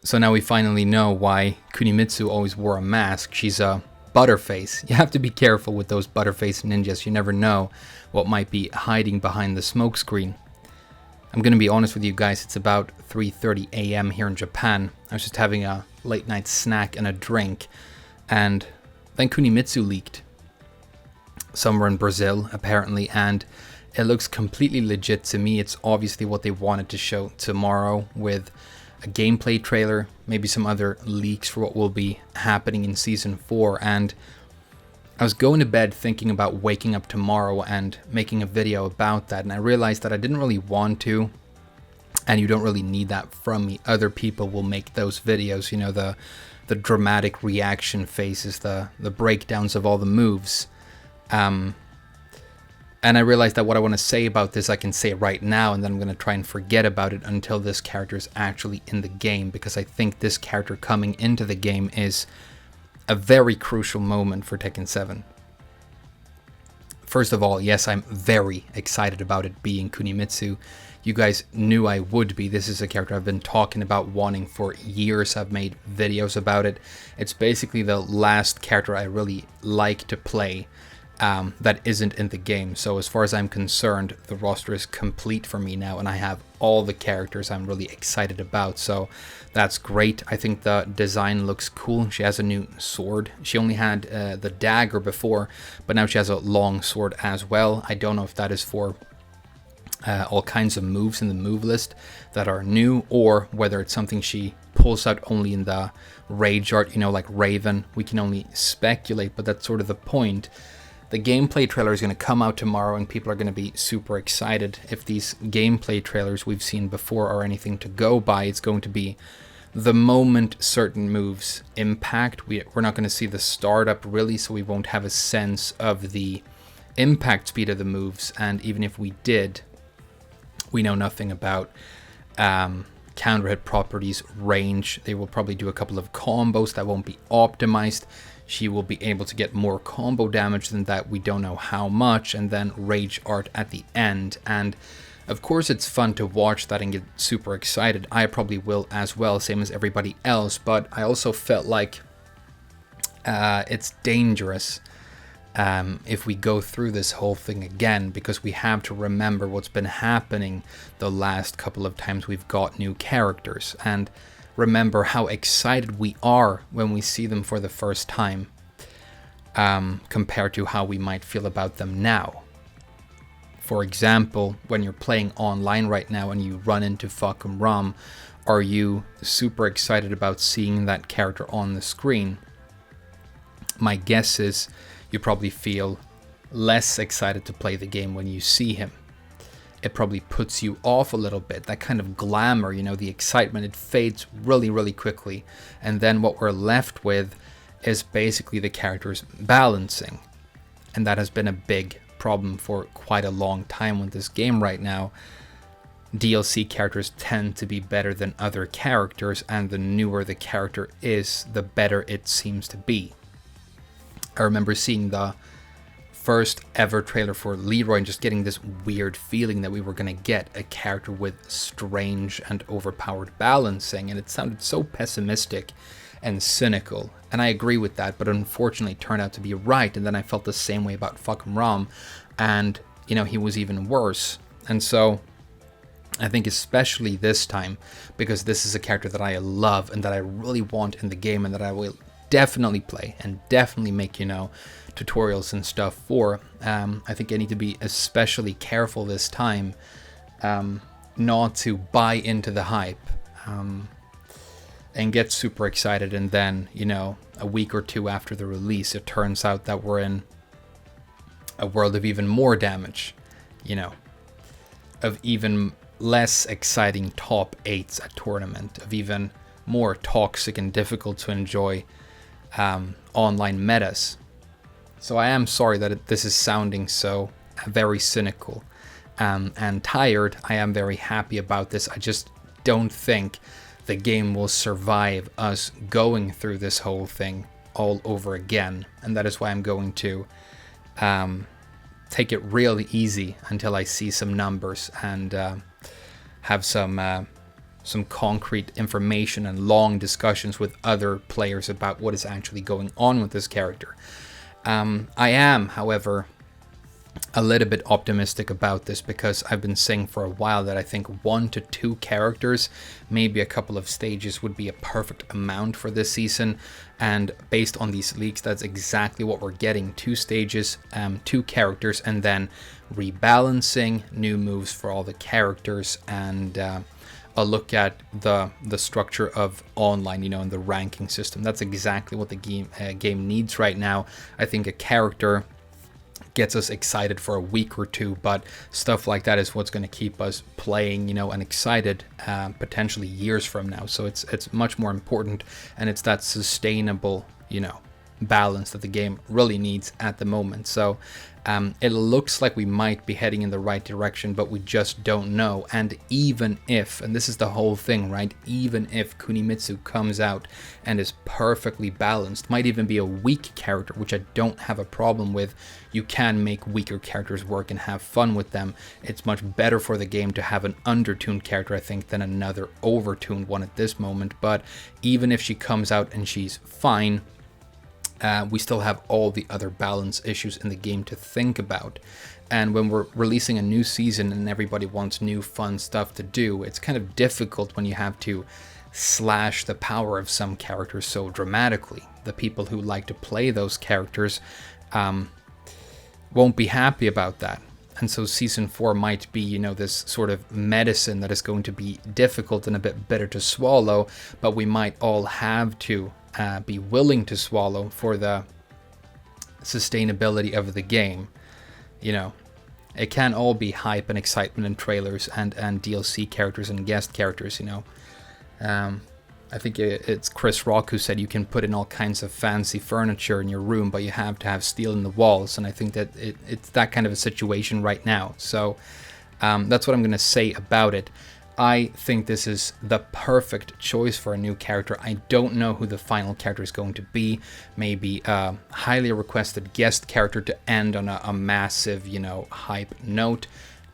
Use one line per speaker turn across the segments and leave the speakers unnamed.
So now we finally know why Kunimitsu always wore a mask. She's a butterface. You have to be careful with those butterface ninjas. You never know what might be hiding behind the smoke screen. I'm going to be honest with you guys, it's about 3:30 a.m. here in Japan. I was just having a late night snack and a drink, and then Kunimitsu leaked. Somewhere in Brazil, apparently, and it looks completely legit to me. It's obviously what they wanted to show tomorrow with a gameplay trailer, maybe some other leaks for what will be happening in Season 4, and I was going to bed thinking about waking up tomorrow and making a video about that, and I realized that I didn't really want to, and you don't really need that from me. Other people will make those videos, you know, the dramatic reaction faces, the breakdowns of all the moves. And I realized that what I want to say about this, I can say right now, and then I'm going to try and forget about it until this character is actually in the game, because I think this character coming into the game is a very crucial moment for Tekken 7. First of all, yes, I'm very excited about it being Kunimitsu. You guys knew I would be. This is a character I've been talking about wanting for years. I've made videos about it. It's basically the last character I really like to play that isn't in the game. So as far as I'm concerned, the roster is complete for me now, and I have all the characters I'm really excited about. So that's great. I think the design looks cool. She has a new sword. She only had the dagger before, but now she has a long sword as well. I don't know if that is for all kinds of moves in the move list that are new, or whether it's something she pulls out only in the rage art, you know, like Raven. We can only speculate, but that's sort of the point. The gameplay trailer is going to come out tomorrow, and people are going to be super excited. If these gameplay trailers we've seen before are anything to go by, it's going to be the moment certain moves impact. We're not going to see the startup really, so we won't have a sense of the impact speed of the moves. And even if we did, we know nothing about counter hit properties, range. They will probably do a couple of combos that won't be optimized. She will be able to get more combo damage than that, we don't know how much, and then rage art at the end. And of course it's fun to watch that and get super excited. I probably will as well, same as everybody else, but I also felt like it's dangerous if we go through this whole thing again, because we have to remember what's been happening the last couple of times we've got new characters, and remember how excited we are when we see them for the first time, compared to how we might feel about them now. For example, when you're playing online right now and you run into fucking Rom, are you super excited about seeing that character on the screen? My guess is you probably feel less excited to play the game when you see him. It probably puts you off a little bit. That kind of glamour, you know, the excitement, it fades really, really quickly. And then what we're left with is basically the characters balancing. And that has been a big problem for quite a long time with this game right now. DLC characters tend to be better than other characters, and the newer the character is, the better it seems to be. I remember seeing the first ever trailer for Leroy and just getting this weird feeling that we were going to get a character with strange and overpowered balancing, and it sounded so pessimistic and cynical, and I agree with that, but unfortunately it turned out to be right. And then I felt the same way about fucking Rom, and you know, he was even worse. And so I think especially this time, because this is a character that I love and that I really want in the game, and that I will definitely play and definitely make, you know, tutorials and stuff for. I think I need to be especially careful this time not to buy into the hype and get super excited, and then, you know, a week or two after the release it turns out that we're in a world of even more damage, you know, of even less exciting top 8s at tournament, of even more toxic and difficult to enjoy online metas. So I am sorry that this is sounding so very cynical and tired. I am very happy about this. I just don't think the game will survive us going through this whole thing all over again. And that is why I'm going to take it really easy until I see some numbers and have some some concrete information and long discussions with other players about what is actually going on with this character. I am, however, a little bit optimistic about this, because I've been saying for a while that I think 1 to 2 characters, maybe a couple of stages, would be a perfect amount for this season. And based on these leaks, that's exactly what we're getting. 2 stages, 2 characters, and then rebalancing, new moves for all the characters, and a look at the structure of online, and the ranking system. That's exactly what the game needs right now. I think a character gets us excited for a week or two, but stuff like that is what's going to keep us playing, and excited potentially years from now. So it's much more important, and it's that sustainable, balance that the game really needs at the moment. So it looks like we might be heading in the right direction, but we just don't know. And even if, and this is the whole thing, right? Even if Kunimitsu comes out and is perfectly balanced, might even be a weak character, which I don't have a problem with. You can make weaker characters work and have fun with them. It's much better for the game to have an undertuned character, I think, than another overtuned one at this moment. But even if she comes out and she's fine, we still have all the other balance issues in the game to think about. And when we're releasing a new season and everybody wants new fun stuff to do, it's kind of difficult when you have to slash the power of some characters so dramatically. The people who like to play those characters won't be happy about that. And so season 4 might be, this sort of medicine that is going to be difficult and a bit bitter to swallow, but we might all have to be willing to swallow for the sustainability of the game. It can't all be hype and excitement and trailers and DLC characters and guest characters. I think it's Chris Rock who said you can put in all kinds of fancy furniture in your room, but you have to have steel in the walls. And I think that it's that kind of a situation right now. So that's what I'm going to say about it. I think this is the perfect choice for a new character. I don't know who the final character is going to be. Maybe a highly requested guest character to end on a massive, hype note.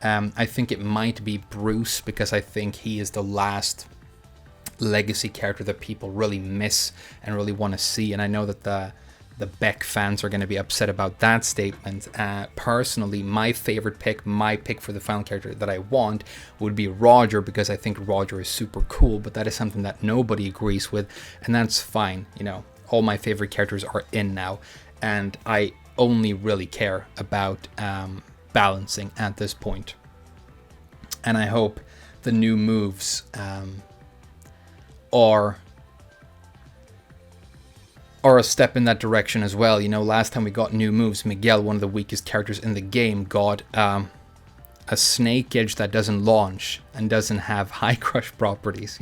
I think it might be Bruce, because I think he is the last legacy character that people really miss and really want to see. And I know that the Beck fans are going to be upset about that statement. Personally, my pick for the final character that I want would be Roger, because I think Roger is super cool, but that is something that nobody agrees with, and that's fine. All my favorite characters are in now, and I only really care about balancing at this point. And I hope the new moves are a step in that direction as well. Last time we got new moves, Miguel, one of the weakest characters in the game, got a snake edge that doesn't launch and doesn't have high crush properties.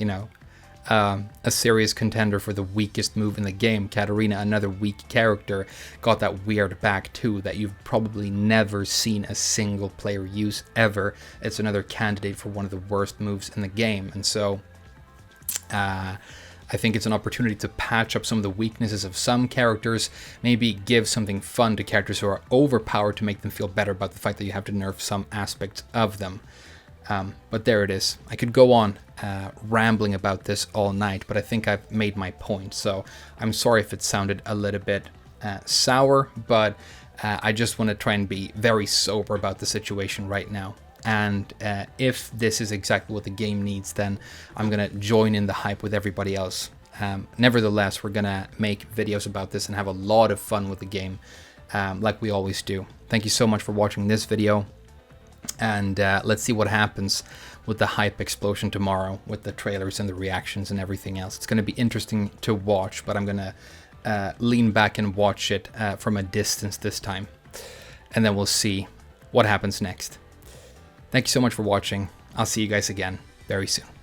A serious contender for the weakest move in the game. Katarina, another weak character, got that weird back two that you've probably never seen a single player use ever. It's another candidate for one of the worst moves in the game. And so I think it's an opportunity to patch up some of the weaknesses of some characters, maybe give something fun to characters who are overpowered to make them feel better about the fact that you have to nerf some aspects of them. But there it is. I could go on rambling about this all night, but I think I've made my point. So I'm sorry if it sounded a little bit sour, but I just want to try and be very sober about the situation right now. And if this is exactly what the game needs, then I'm going to join in the hype with everybody else. Nevertheless, we're going to make videos about this and have a lot of fun with the game, like we always do. Thank you so much for watching this video. And let's see what happens with the hype explosion tomorrow, with the trailers and the reactions and everything else. It's going to be interesting to watch, but I'm going to lean back and watch it from a distance this time. And then we'll see what happens next. Thank you so much for watching. I'll see you guys again very soon.